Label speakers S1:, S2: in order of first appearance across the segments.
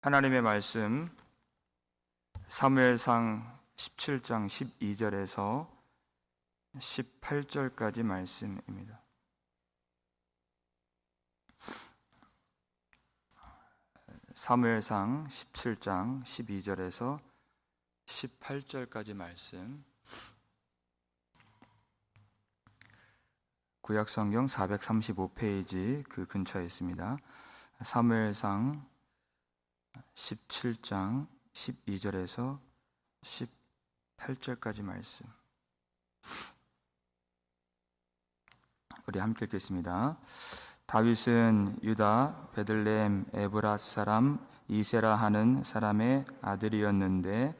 S1: 하나님의 말씀 사무엘상 17장 12절에서 18절까지 말씀입니다. 사무엘상 17장 12절에서 18절까지 말씀, 구약성경 435페이지 그 근처에 있습니다. 사무엘상 17장 12절에서 18절까지 말씀, 우리 함께 읽겠습니다. 다윗은 유다 베들레헴 에브랏 사람 이세라 하는 사람의 아들이었는데,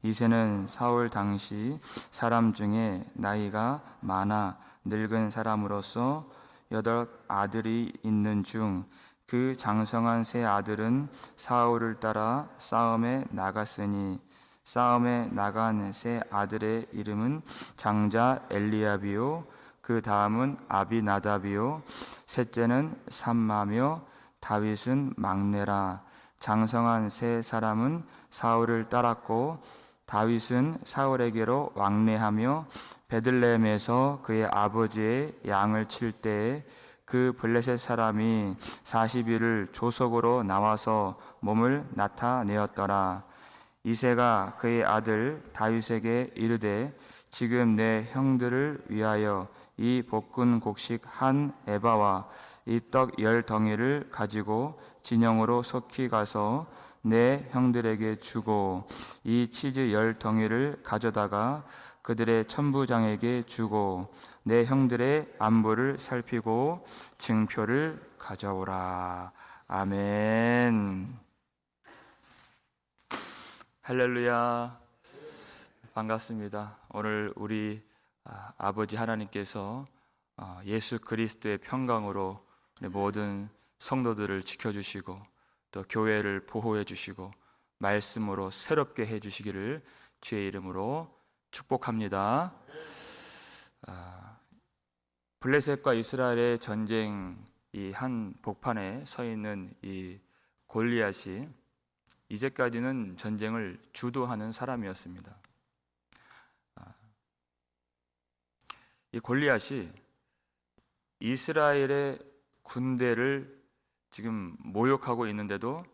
S1: 이세는 사울 당시 사람 중에 나이가 많아 늙은 사람으로서 8 아들이 있는 중 그 장성한 세 아들은 사울을 따라 싸움에 나갔으니, 싸움에 나간 세 아들의 이름은 장자 엘리압이요, 그 다음은 아비나답이요, 셋째는 삼마며 다윗은 막내라. 장성한 세 사람은 사울을 따랐고, 다윗은 사울에게로 왕래하며 베들레헴에서 그의 아버지의 양을 칠 때에 그 블레셋 사람이 40일을 조석으로 나와서 몸을 나타내었더라. 이새가 그의 아들 다윗에게 이르되, 지금 내 형들을 위하여 이 볶은 곡식 한 에바와 이 떡 10덩이를 가지고 진영으로 속히 가서 내 형들에게 주고, 이 치즈 10덩이를 가져다가 그들의 천부장에게 주고, 내 형들의 안부를 살피고 증표를 가져오라. 아멘. 할렐루야. 반갑습니다. 오늘 우리 아버지 하나님께서 예수 그리스도의 평강으로 모든 성도들을 지켜주시고, 또 교회를 보호해 주시고 말씀으로 새롭게 해주시기를 주의 이름으로 축복합니다. 블레셋과 이스라엘의 전쟁, 이 한 복판에 서 있는 이 골리앗이 이제까지는 전쟁을 주도하는 사람이었습니다. 이 골리앗이 이스라엘의 군대를 지금 모욕하고 있는데도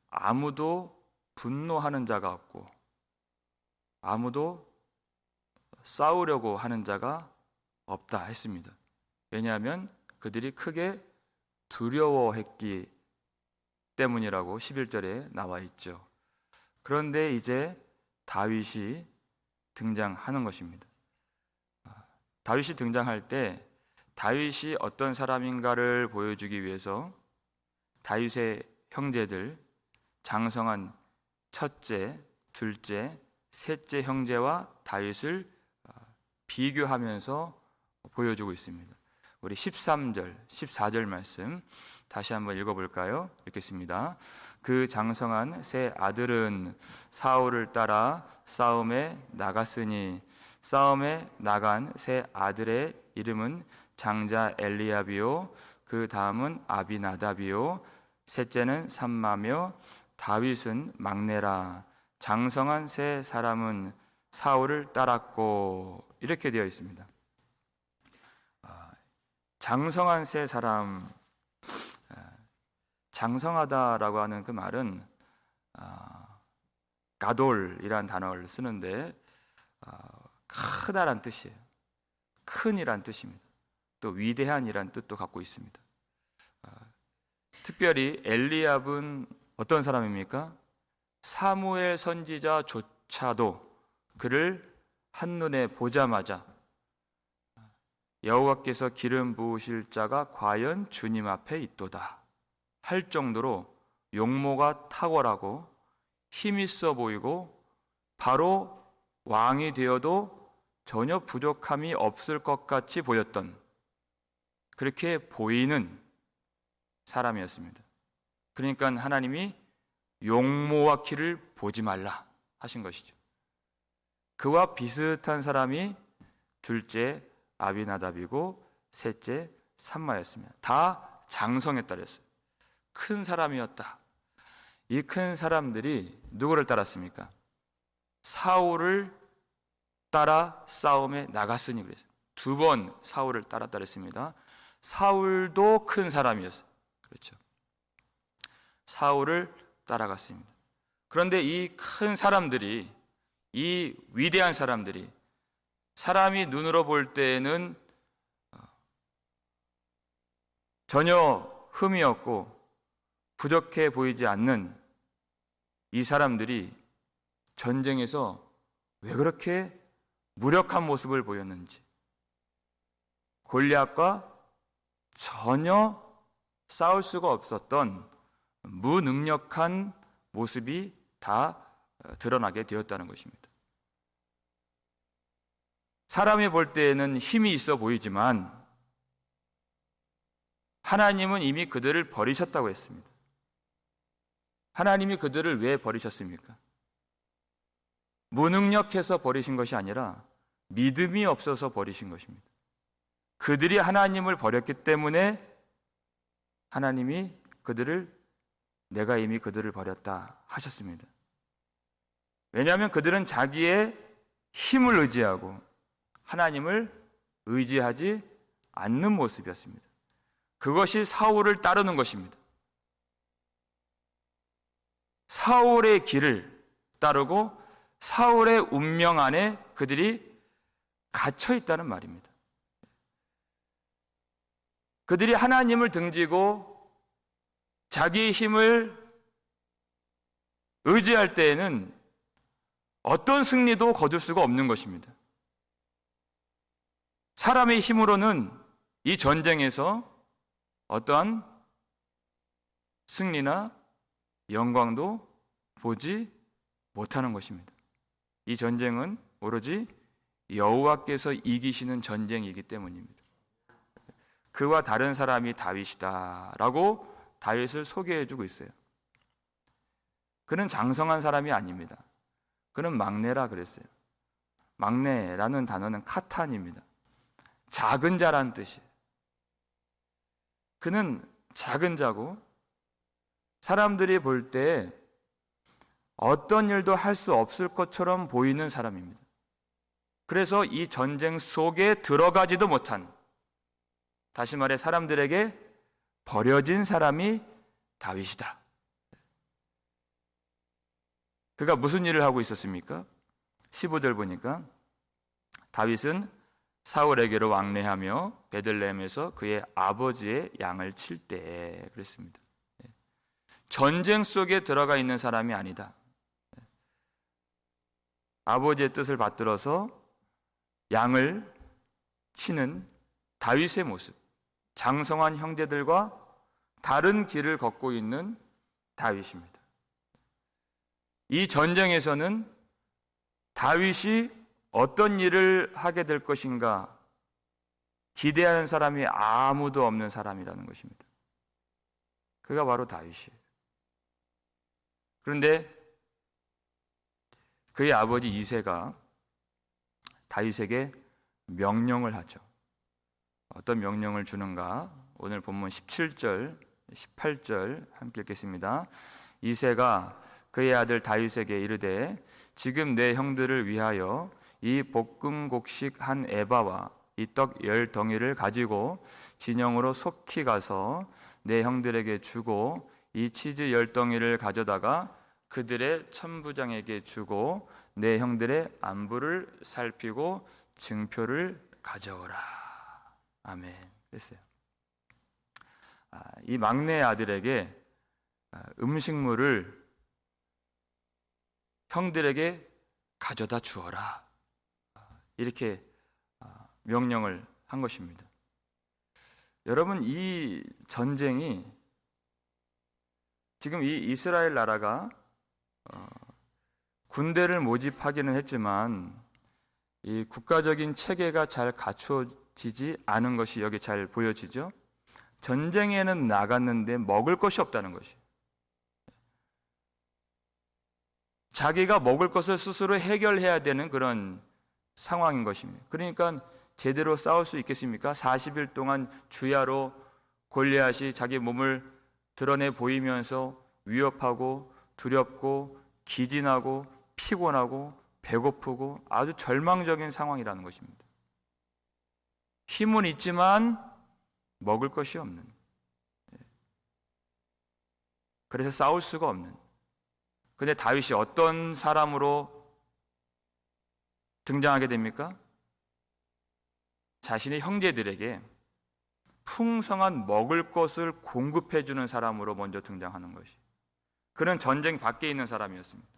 S1: 아무도 분노하는 자가 없고, 아무도 싸우려고 하는 자가 없다 했습니다. 왜냐하면 그들이 크게 두려워했기 때문이라고 11절에 나와 있죠. 그런데 이제 다윗이 등장하는 것입니다. 다윗이 등장할 때 다윗이 어떤 사람인가를 보여주기 위해서 다윗의 형제들, 장성한 첫째, 둘째, 셋째 형제와 다윗을 비교하면서 보여주고 있습니다. 우리 13절, 14절 말씀 다시 한번 읽어볼까요? 읽겠습니다. 그 장성한 세 아들은 사울을 따라 싸움에 나갔으니, 싸움에 나간 세 아들의 이름은 장자 엘리압이요, 그 다음은 아비나답이요, 셋째는 삼마며 다윗은 막내라. 장성한 세 사람은 사울을 따랐고, 이렇게 되어 있습니다. 장성한 세 사람, 장성하다라고 하는 그 말은 가돌이란 단어를 쓰는데 크다란 뜻이에요. 큰이란 뜻입니다. 또 위대한이란 뜻도 갖고 있습니다. 특별히 엘리압은 어떤 사람입니까? 사무엘 선지자조차도 그를 한눈에 보자마자 여호와께서 기름 부으실 자가 과연 주님 앞에 있도다 할 정도로 용모가 탁월하고 힘 있어 보이고, 바로 왕이 되어도 전혀 부족함이 없을 것 같이 보였던, 그렇게 보이는 사람이었습니다. 그러니까 하나님이 용모와 키를 보지 말라 하신 것이죠. 그와 비슷한 사람이 둘째 아비나답이고 셋째 삼마였습니다. 다 장성했다 그랬어요. 큰 사람이었다. 이 큰 사람들이 누구를 따랐습니까? 사울을 따라 싸움에 나갔으니 그랬어요. 2번 사울을 따랐다 그랬습니다. 사울도 큰 사람이었어요. 그렇죠. 사울을 따라갔습니다. 그런데 이 큰 사람들이, 이 위대한 사람들이 사람이 눈으로 볼 때는 전혀 흠이 없고 부족해 보이지 않는 이 사람들이 전쟁에서 왜 그렇게 무력한 모습을 보였는지, 골리앗과 전혀 싸울 수가 없었던 무능력한 모습이 다 드러나게 되었다는 것입니다. 사람이 볼 때에는 힘이 있어 보이지만 하나님은 이미 그들을 버리셨다고 했습니다. 하나님이 그들을 왜 버리셨습니까? 무능력해서 버리신 것이 아니라 믿음이 없어서 버리신 것입니다. 그들이 하나님을 버렸기 때문에 하나님이 그들을, 내가 이미 그들을 버렸다 하셨습니다. 왜냐하면 그들은 자기의 힘을 의지하고 하나님을 의지하지 않는 모습이었습니다. 그것이 사울을 따르는 것입니다. 사울의 길을 따르고 사울의 운명 안에 그들이 갇혀 있다는 말입니다. 그들이 하나님을 등지고 자기의 힘을 의지할 때에는 어떤 승리도 거둘 수가 없는 것입니다. 사람의 힘으로는 이 전쟁에서 어떠한 승리나 영광도 보지 못하는 것입니다. 이 전쟁은 오로지 여호와께서 이기시는 전쟁이기 때문입니다. 그와 다른 사람이 다윗이다라고 다윗을 소개해주고 있어요. 그는 장성한 사람이 아닙니다. 그는 막내라 그랬어요. 막내라는 단어는 카탄입니다. 작은 자란 뜻이에요. 그는 작은 자고 사람들이 볼 때 어떤 일도 할 수 없을 것처럼 보이는 사람입니다. 그래서 이 전쟁 속에 들어가지도 못한, 다시 말해 사람들에게 버려진 사람이 다윗이다. 그가 무슨 일을 하고 있었습니까? 15절 보니까 다윗은 사울에게로 왕래하며 베들레헴에서 그의 아버지의 양을 칠 때 그랬습니다. 전쟁 속에 들어가 있는 사람이 아니다. 아버지의 뜻을 받들어서 양을 치는 다윗의 모습, 장성한 형제들과 다른 길을 걷고 있는 다윗입니다. 이 전쟁에서는 다윗이 어떤 일을 하게 될 것인가 기대하는 사람이 아무도 없는 사람이라는 것입니다. 그가 바로 다윗이에요. 그런데 그의 아버지 이새가 다윗에게 명령을 하죠. 어떤 명령을 주는가? 오늘 본문 17절, 18절 함께 읽겠습니다. 이새가 그의 아들 다윗에게 이르되 지금 내 형들을 위하여 이 볶음 곡식 한 에바와 이 떡 10덩이를 가지고 진영으로 속히 가서 내 형들에게 주고 이 치즈 10덩이를 가져다가 그들의 천부장에게 주고 내 형들의 안부를 살피고 증표를 가져오라. 아멘. 그랬어요. 이 막내 아들에게 음식물을 형들에게 가져다 주어라. 이렇게 명령을 한 것입니다. 여러분, 이 전쟁이 지금 이 이스라엘 나라가 군대를 모집하기는 했지만 이 국가적인 체계가 잘 갖춰지지 않은 것이 여기 잘 보여지죠. 전쟁에는 나갔는데 먹을 것이 없다는 것이. 자기가 먹을 것을 스스로 해결해야 되는 그런 상황인 것입니다. 그러니까 제대로 싸울 수 있겠습니까? 40일 동안 주야로 골리앗이 자기 몸을 드러내 보이면서 위협하고 두렵고 기진하고 피곤하고 배고프고 아주 절망적인 상황이라는 것입니다. 힘은 있지만 먹을 것이 없는, 그래서 싸울 수가 없는. 그런데 다윗이 어떤 사람으로 등장하게 됩니까? 자신의 형제들에게 풍성한 먹을 것을 공급해 주는 사람으로 먼저 등장하는 것이. 그는 전쟁 밖에 있는 사람이었습니다.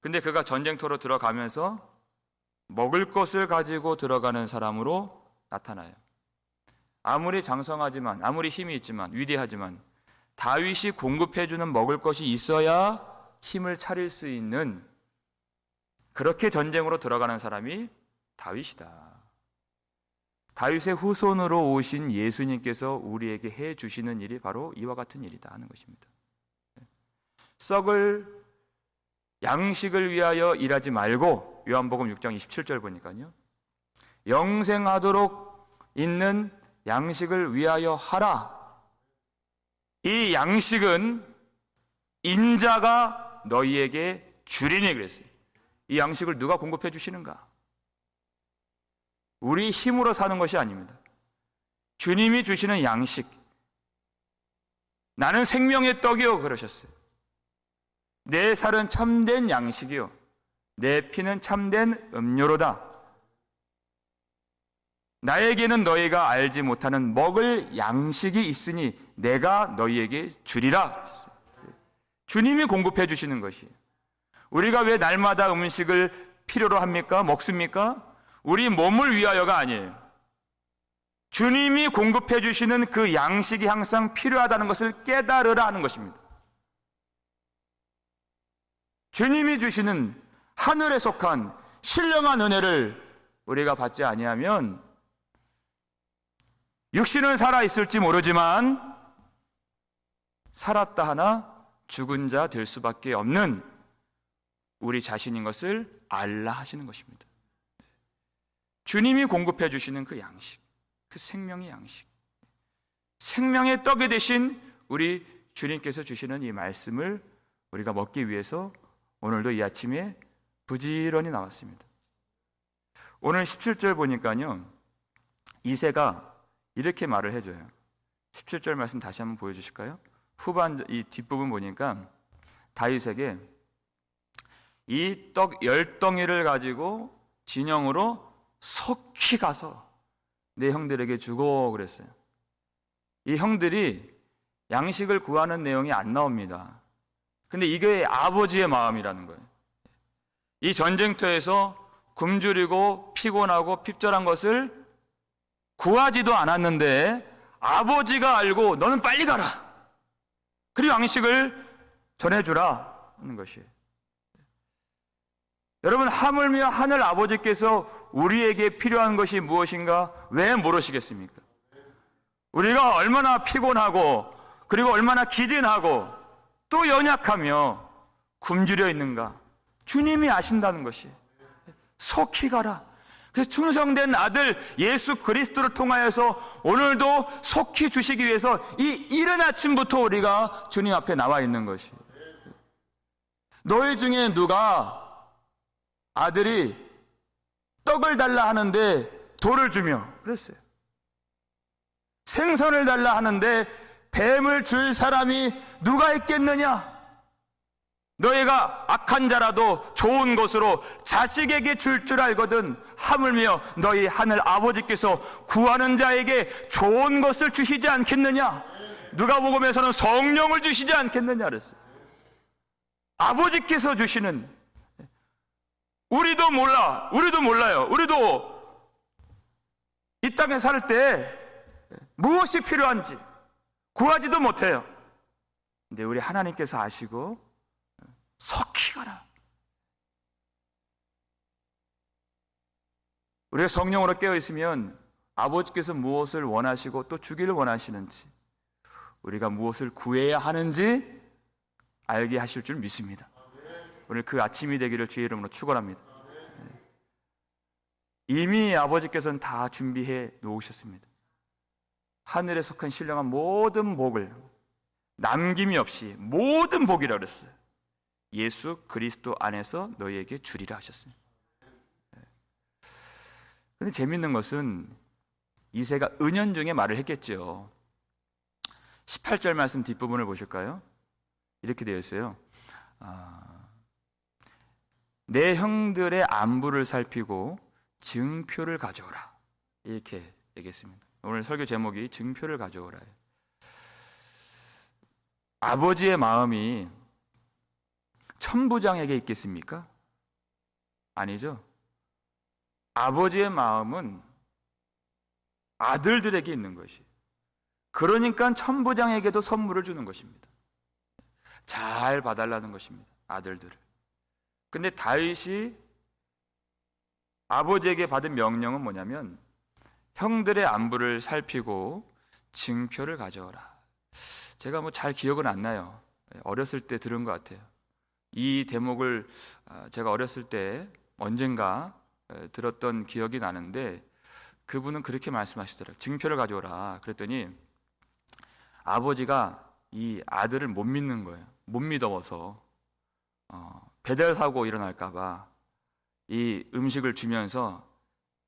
S1: 근데 그가 전쟁터로 들어가면서 먹을 것을 가지고 들어가는 사람으로 나타나요. 아무리 장성하지만, 아무리 힘이 있지만, 위대하지만 다윗이 공급해 주는 먹을 것이 있어야 힘을 차릴 수 있는, 그렇게 전쟁으로 들어가는 사람이 다윗이다. 다윗의 후손으로 오신 예수님께서 우리에게 해 주시는 일이 바로 이와 같은 일이다 하는 것입니다. 썩을 양식을 위하여 일하지 말고, 요한복음 6장 27절 보니까요, 영생하도록 있는 양식을 위하여 하라. 이 양식은 인자가 너희에게 주리니 그랬어요. 이 양식을 누가 공급해 주시는가? 우리 힘으로 사는 것이 아닙니다. 주님이 주시는 양식. 나는 생명의 떡이요 그러셨어요. 내 살은 참된 양식이요, 내 피는 참된 음료로다. 나에게는 너희가 알지 못하는 먹을 양식이 있으니 내가 너희에게 주리라. 주님이 공급해 주시는 것이. 우리가 왜 날마다 음식을 필요로 합니까? 먹습니까? 우리 몸을 위하여가 아니에요. 주님이 공급해 주시는 그 양식이 항상 필요하다는 것을 깨달으라 하는 것입니다. 주님이 주시는 하늘에 속한 신령한 은혜를 우리가 받지 아니하면 육신은 살아있을지 모르지만 살았다 하나 죽은 자 될 수밖에 없는 우리 자신인 것을 알라 하시는 것입니다. 주님이 공급해 주시는 그 양식, 그 생명의 양식, 생명의 떡이 되신 우리 주님께서 주시는 이 말씀을 우리가 먹기 위해서 오늘도 이 아침에 부지런히 나왔습니다. 오늘 17절 보니까요, 이새가 이렇게 말을 해줘요. 17절 말씀 다시 한번 보여주실까요? 후반 이 뒷부분 보니까 다윗에게 이 떡 10덩이를 가지고 진영으로 속히 가서 내 형들에게 주고 그랬어요. 이 형들이 양식을 구하는 내용이 안 나옵니다. 근데 이게 아버지의 마음이라는 거예요. 이 전쟁터에서 굶주리고 피곤하고 핍절한 것을 구하지도 않았는데 아버지가 알고 너는 빨리 가라, 그리고 양식을 전해주라 하는 것이에요. 여러분, 하물며 하늘 아버지께서 우리에게 필요한 것이 무엇인가 왜 모르시겠습니까? 우리가 얼마나 피곤하고 그리고 얼마나 기진하고 또 연약하며 굶주려 있는가 주님이 아신다는 것이. 속히 가라. 그래서 충성된 아들 예수 그리스도를 통하여서 오늘도 속히 주시기 위해서 이 이른 아침부터 우리가 주님 앞에 나와 있는 것이. 너희 중에 누가 아들이 떡을 달라 하는데 돌을 주며 그랬어요. 생선을 달라 하는데 뱀을 줄 사람이 누가 있겠느냐? 너희가 악한 자라도 좋은 것으로 자식에게 줄 알거든 하물며 너희 하늘 아버지께서 구하는 자에게 좋은 것을 주시지 않겠느냐? 누가복음에서는 성령을 주시지 않겠느냐 그랬어요. 아버지께서 주시는. 우리도 몰라요. 우리도 이 땅에 살 때 무엇이 필요한지 구하지도 못해요. 근데 우리 하나님께서 아시고 속히 가라. 우리가 성령으로 깨어있으면 아버지께서 무엇을 원하시고 또 주기를 원하시는지, 우리가 무엇을 구해야 하는지 알게 하실 줄 믿습니다. 오늘 그 아침이 되기를 주의 이름으로 축원합니다. 이미 아버지께서는 다 준비해 놓으셨습니다. 하늘에 속한 신령한 모든 복을, 남김이 없이 모든 복이라 그랬어요. 예수 그리스도 안에서 너희에게 주리라 하셨습니다. 근데 재밌는 것은 이새가 은연중에 말을 했겠죠. 18절 말씀 뒷부분을 보실까요? 이렇게 되어 있어요. 내 형들의 안부를 살피고 증표를 가져오라. 이렇게 얘기했습니다. 오늘 설교 제목이 증표를 가져오라. 아버지의 마음이 천부장에게 있겠습니까? 아니죠. 아버지의 마음은 아들들에게 있는 것이. 그러니까 천부장에게도 선물을 주는 것입니다. 잘 봐달라는 것입니다. 아들들을. 근데 다윗이 아버지에게 받은 명령은 뭐냐면 형들의 안부를 살피고 증표를 가져오라. 제가 뭐 잘 기억은 안 나요. 어렸을 때 들은 것 같아요. 이 대목을 제가 어렸을 때 언젠가 들었던 기억이 나는데 그분은 그렇게 말씀하시더라고요. 증표를 가져오라. 그랬더니 아버지가 이 아들을 못 믿는 거예요. 못 믿어서 배달 사고 일어날까 봐 이 음식을 주면서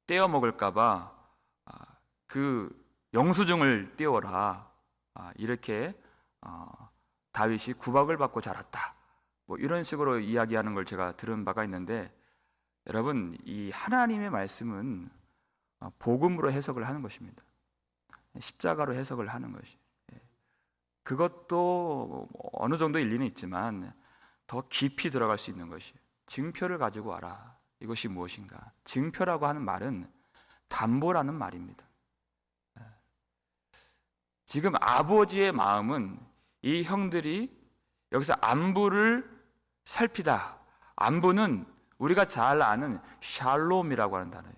S1: 떼어 먹을까 봐 그 영수증을 떼어라. 이렇게 다윗이 구박을 받고 자랐다. 뭐 이런 식으로 이야기하는 걸 제가 들은 바가 있는데, 여러분, 이 하나님의 말씀은 복음으로 해석을 하는 것입니다. 십자가로 해석을 하는 것이. 그것도 어느 정도 일리는 있지만 더 깊이 들어갈 수 있는 것이 증표를 가지고 와라. 이것이 무엇인가? 증표라고 하는 말은 담보라는 말입니다. 지금 아버지의 마음은 이 형들이 여기서 안부를 살피다. 안부는 우리가 잘 아는 샬롬이라고 하는 단어예요.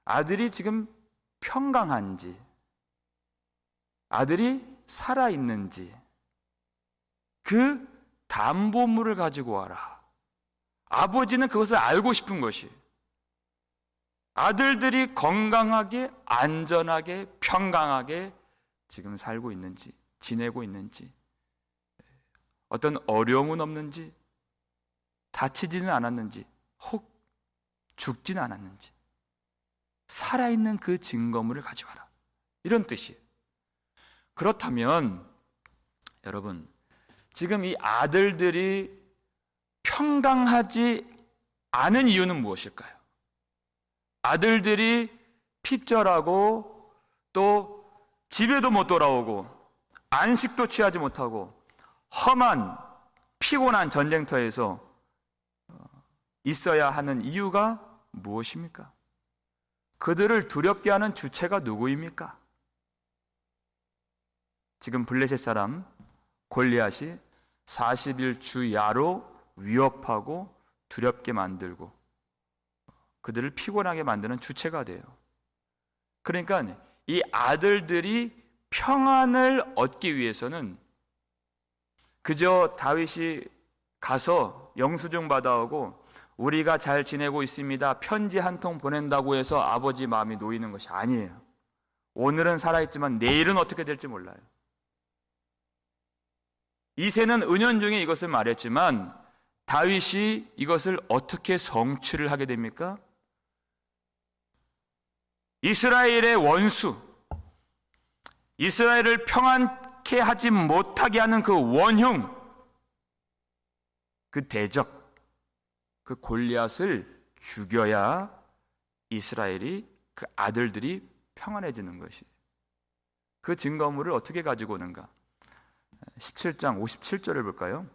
S1: 아들이 지금 평강한지, 아들이 살아있는지 그 담보물을 가지고 와라. 아버지는 그것을 알고 싶은 것이, 아들들이 건강하게, 안전하게, 평강하게 지금 살고 있는지, 지내고 있는지, 어떤 어려움은 없는지, 다치지는 않았는지, 혹 죽지는 않았는지, 살아있는 그 증거물을 가져와라. 이런 뜻이에요. 그렇다면 여러분, 지금 이 아들들이 평강하지 않은 이유는 무엇일까요? 아들들이 핍절하고 또 집에도 못 돌아오고 안식도 취하지 못하고 험한 피곤한 전쟁터에서 있어야 하는 이유가 무엇입니까? 그들을 두렵게 하는 주체가 누구입니까? 지금 블레셋 사람 골리앗이 40일 주야로 위협하고 두렵게 만들고 그들을 피곤하게 만드는 주체가 돼요. 그러니까 이 아들들이 평안을 얻기 위해서는 그저 다윗이 가서 영수증 받아오고 우리가 잘 지내고 있습니다, 편지 한 통 보낸다고 해서 아버지 마음이 놓이는 것이 아니에요. 오늘은 살아있지만 내일은 어떻게 될지 몰라요. 이새는 은연중에 이것을 말했지만 다윗이 이것을 어떻게 성취를 하게 됩니까? 이스라엘의 원수, 이스라엘을 평안케 하지 못하게 하는 그 원흉, 그 대적, 그 골리앗을 죽여야 이스라엘이, 그 아들들이 평안해지는 것이. 그 증거물을 어떻게 가지고 오는가? 17장 57절을 볼까요?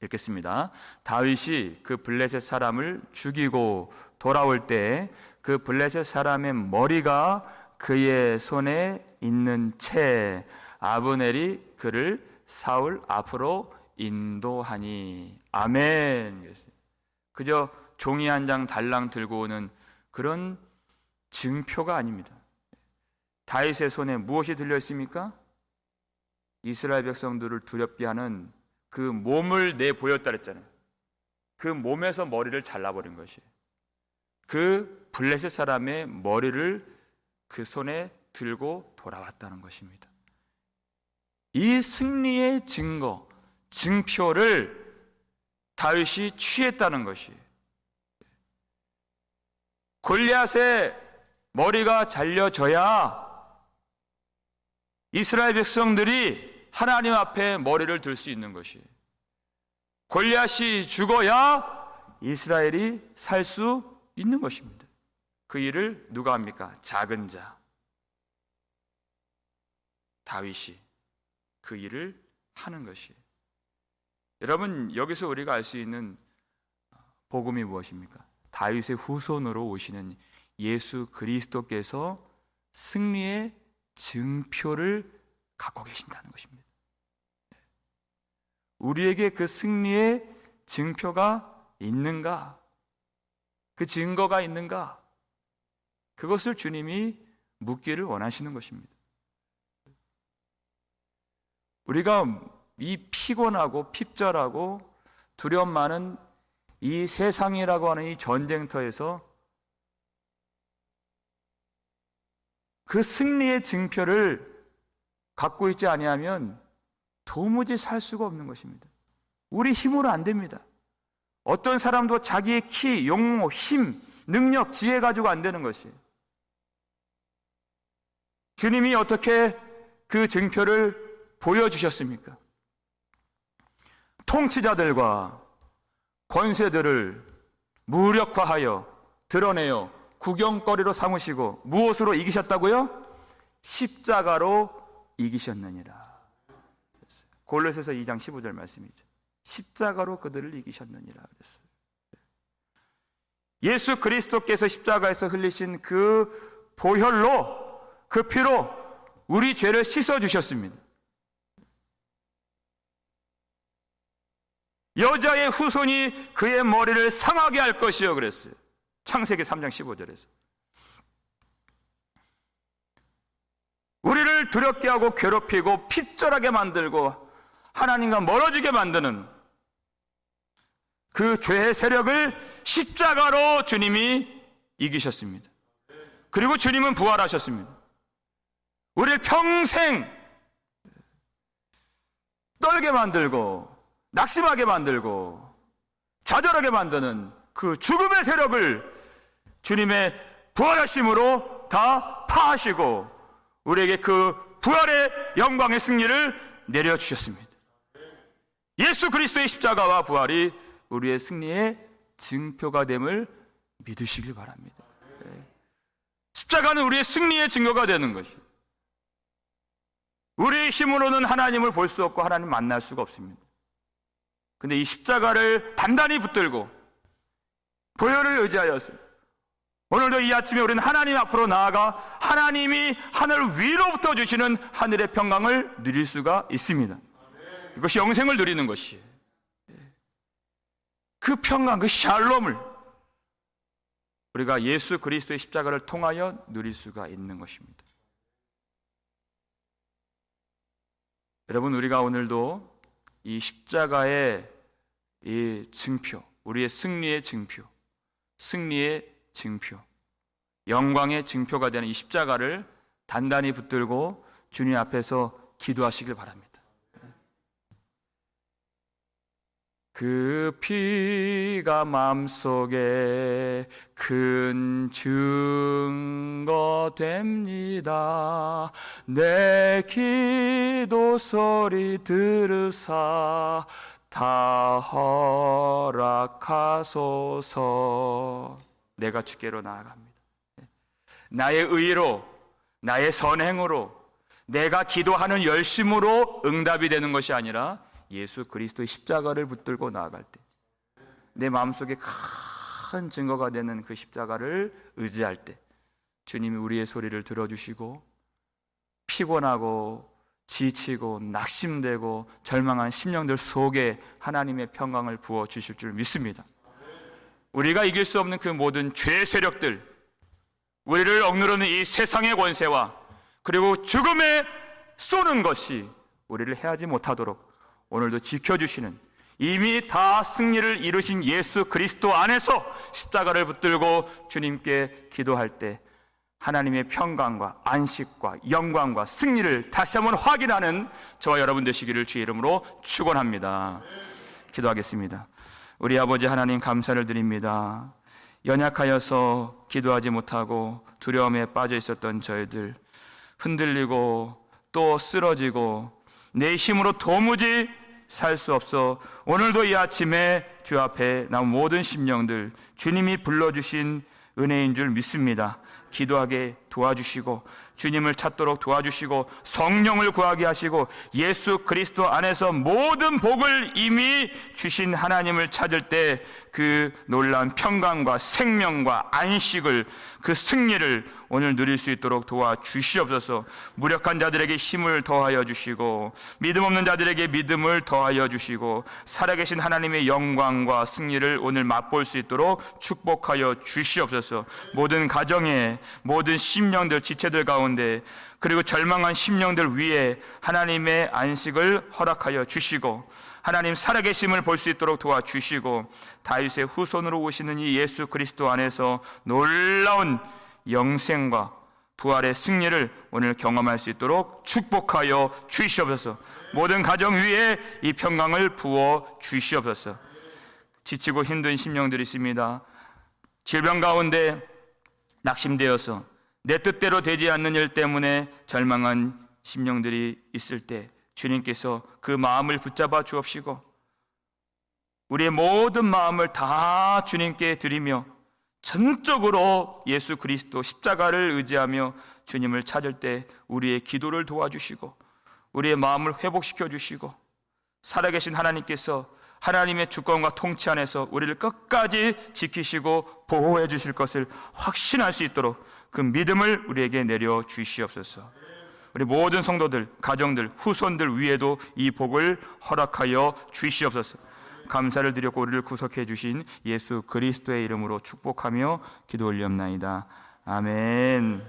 S1: 읽겠습니다. 다윗이 그 블레셋 사람을 죽이고 돌아올 때 그 블레셋 사람의 머리가 그의 손에 있는 채 아브넬이 그를 사울 앞으로 인도하니. 아멘. 그저 종이 한 장 달랑 들고 오는 그런 증표가 아닙니다. 다윗의 손에 무엇이 들려 있습니까? 이스라엘 백성들을 두렵게 하는 그 몸을 내보였다 그랬잖아요. 그 몸에서 머리를 잘라버린 것이에요. 그 블레셋 사람의 머리를 그 손에 들고 돌아왔다는 것입니다. 이 승리의 증거, 증표를 다윗이 취했다는 것이, 골리앗의 머리가 잘려져야 이스라엘 백성들이 하나님 앞에 머리를 들 수 있는 것이, 골리앗이 죽어야 이스라엘이 살 수 있는 것입니다. 그 일을 누가 합니까? 작은 자 다윗이 그 일을 하는 것이. 여러분, 여기서 우리가 알 수 있는 복음이 무엇입니까? 다윗의 후손으로 오시는 예수 그리스도께서 승리의 증표를 갖고 계신다는 것입니다. 우리에게 그 승리의 증표가 있는가? 그 증거가 있는가? 그것을 주님이 묻기를 원하시는 것입니다. 우리가 이 피곤하고 핍절하고 두려움 많은 이 세상이라고 하는 이 전쟁터에서 그 승리의 증표를 갖고 있지 아니하면 도무지 살 수가 없는 것입니다. 우리 힘으로 안 됩니다. 어떤 사람도 자기의 키, 용모, 힘, 능력, 지혜 가지고 안 되는 것이. 주님이 어떻게 그 증표를 보여주셨습니까? 통치자들과 권세들을 무력화하여 드러내어 구경거리로 삼으시고 무엇으로 이기셨다고요? 십자가로 이기셨느니라. 골로새서 2장 15절 말씀이죠. 십자가로 그들을 이기셨느니라 그랬어요. 예수 그리스도께서 십자가에서 흘리신 그 보혈로, 그 피로 우리 죄를 씻어주셨습니다. 여자의 후손이 그의 머리를 상하게 할 것이요 그랬어요. 창세기 3장 15절에서. 우리를 두렵게 하고 괴롭히고 핍절하게 만들고 하나님과 멀어지게 만드는 그 죄의 세력을 십자가로 주님이 이기셨습니다. 그리고 주님은 부활하셨습니다. 우리를 평생 떨게 만들고 낙심하게 만들고 좌절하게 만드는 그 죽음의 세력을 주님의 부활하심으로 다 파하시고 우리에게 그 부활의 영광의 승리를 내려주셨습니다. 예수 그리스도의 십자가와 부활이 우리의 승리의 증표가 됨을 믿으시길 바랍니다. 십자가는 우리의 승리의 증거가 되는 것이. 우리의 힘으로는 하나님을 볼 수 없고 하나님 만날 수가 없습니다. 근데 이 십자가를 단단히 붙들고 보혈을 의지하여서 오늘도 이 아침에 우리는 하나님 앞으로 나아가 하나님이 하늘 위로부터 주시는 하늘의 평강을 누릴 수가 있습니다. 이것이 영생을 누리는 것이에요. 그 평강, 그 샬롬을 우리가 예수 그리스도의 십자가를 통하여 누릴 수가 있는 것입니다. 여러분, 우리가 오늘도 이 십자가의 이 증표, 우리의 승리의 증표, 승리의 증표, 영광의 증표가 되는 이 십자가를 단단히 붙들고 주님 앞에서 기도하시길 바랍니다. 그 피가 마음속에 큰 증거 됩니다. 내 기도 소리 들으사 다 허락하소서. 내가 주께로 나아갑니다. 나의 의로, 나의 선행으로, 내가 기도하는 열심으로 응답이 되는 것이 아니라 예수 그리스도의 십자가를 붙들고 나아갈 때 내 마음속에 큰 증거가 되는 그 십자가를 의지할 때 주님이 우리의 소리를 들어주시고 피곤하고 지치고 낙심되고 절망한 심령들 속에 하나님의 평강을 부어주실 줄 믿습니다. 우리가 이길 수 없는 그 모든 죄 세력들, 우리를 억누르는 이 세상의 권세와 그리고 죽음에 쏘는 것이 우리를 해하지 못하도록 오늘도 지켜주시는, 이미 다 승리를 이루신 예수 그리스도 안에서 십자가를 붙들고 주님께 기도할 때 하나님의 평강과 안식과 영광과 승리를 다시 한번 확인하는 저와 여러분 되시기를 주의 이름으로 축원합니다. 기도하겠습니다. 우리 아버지 하나님, 감사를 드립니다. 연약하여서 기도하지 못하고 두려움에 빠져 있었던 저희들, 흔들리고 또 쓰러지고 내 힘으로 도무지 살 수 없어 오늘도 이 아침에 주 앞에 나온 모든 심령들, 주님이 불러주신 은혜인 줄 믿습니다. 기도하게 도와주시고 주님을 찾도록 도와주시고 성령을 구하게 하시고 예수 그리스도 안에서 모든 복을 이미 주신 하나님을 찾을 때 그 놀라운 평강과 생명과 안식을, 그 승리를 오늘 누릴 수 있도록 도와주시옵소서. 무력한 자들에게 힘을 더하여 주시고 믿음 없는 자들에게 믿음을 더하여 주시고 살아계신 하나님의 영광과 승리를 오늘 맛볼 수 있도록 축복하여 주시옵소서. 모든 가정에, 모든 심령들, 지체들 가운데, 그리고 절망한 심령들 위에 하나님의 안식을 허락하여 주시고 하나님 살아계심을 볼 수 있도록 도와주시고 다윗의 후손으로 오시는 이 예수 그리스도 안에서 놀라운 영생과 부활의 승리를 오늘 경험할 수 있도록 축복하여 주시옵소서. 모든 가정 위에 이 평강을 부어 주시옵소서. 지치고 힘든 심령들이 있습니다. 질병 가운데 낙심되어서 내 뜻대로 되지 않는 일 때문에 절망한 심령들이 있을 때 주님께서 그 마음을 붙잡아 주옵시고 우리의 모든 마음을 다 주님께 드리며 전적으로 예수 그리스도 십자가를 의지하며 주님을 찾을 때 우리의 기도를 도와주시고 우리의 마음을 회복시켜 주시고 살아계신 하나님께서 하나님의 주권과 통치 안에서 우리를 끝까지 지키시고 보호해 주실 것을 확신할 수 있도록 그 믿음을 우리에게 내려 주시옵소서. 우리 모든 성도들, 가정들, 후손들 위에도 이 복을 허락하여 주시옵소서. 감사를 드렸고 우리를 구속해 주신 예수 그리스도의 이름으로 축복하며 기도 올리옵나이다. 아멘.